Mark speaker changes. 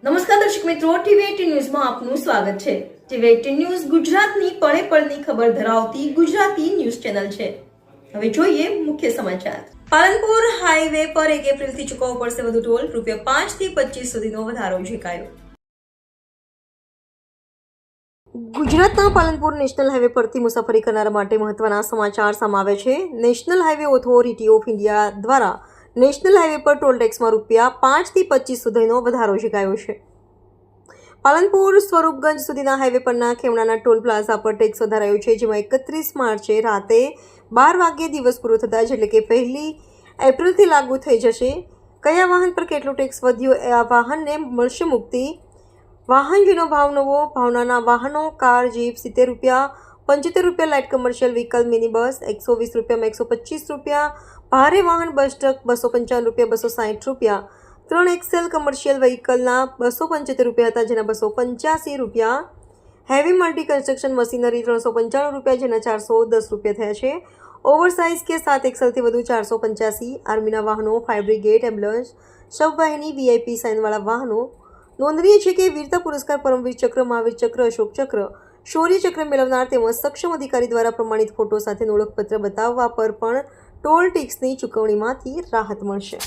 Speaker 1: નમસ્કાર દર્શક મિત્રો, ટીવી18 ન્યૂઝમાં આપનું સ્વાગત છે। ટીવી18 ન્યૂઝ ગુજરાતની પળે પળની ખબર ધરાવતી ગુજરાતી ન્યૂઝ ચેનલ છે। હવે જોઈએ મુખ્ય સમાચાર। પાલનપુર હાઈવે પર 1 એપ્રિલથી ચૂકવવો પડશે વધુ ટોલ, ₹5 થી 25 સુધીનો વધારો ઝીકાયો। ગુજરાતના પાલનપુર નેશનલ હાઈવે પરથી મુસાફરી કરનારા માટે મહત્વના સમાચાર સામે આવે છે। National highway authority of India દ્વારા નેશનલ હાઈવે પર ટોલ ટેક્સમાં ₹5 થી 25 સુધીનો વધારો ઝીકાયો છે। પાલનપુર સ્વરૂપગંજ સુધીના હાઈવે પરના ખેમણાના ટોલ પ્લાઝા પર ટેક્સ વધારાયો છે, જેમાં 31 માર્ચે રાતે 12 વાગ્યે દિવસ પૂરો થતાં એટલે કે 1 એપ્રિલથી લાગુ થઈ જશે। કયા વાહન પર કેટલો ટેક્સ વધ્યો આ વાહનને મળશે મુક્તિ। વાહન જેનો ભાવ નવો, ભાવનાના વાહનો car jeep ₹70, ₹75 light commercial vehicle mini bus ₹120, ₹125, ભારે વાહન બસ ટ્રક ₹255, ₹260, 3 એક્સેલ કમર્શિયલ વ્હીકલના ₹275 હતા, જેના ₹285, હેવી મલ્ટી કન્સ્ટ્રક્શન મશીનરી ₹395, જેના ₹410 થયા છે। ઓવરસાઇઝ કે 7 એક્સેલથી વધુ 485, આર્મીના વાહનો, ફાયર બ્રિગેડ, એમ્બ્યુલન્સ, શબવાહિની, વીઆઈપી સાઇનવાળા વાહનો। નોંધનીય છે કે વીરતા પુરસ્કાર, પરમવીર ચક્ર, મહાવીર ચક્ર, અશોક ચક્ર, શૌર્ય ચક્ર મેળવનાર તેમજ સક્ષમ અધિકારી દ્વારા પ્રમાણિત ફોટો સાથે ઓળખપત્ર બતાવવા પર પણ ટોલ ટેક્સની ચૂકવણીમાંથી રાહત મળશે।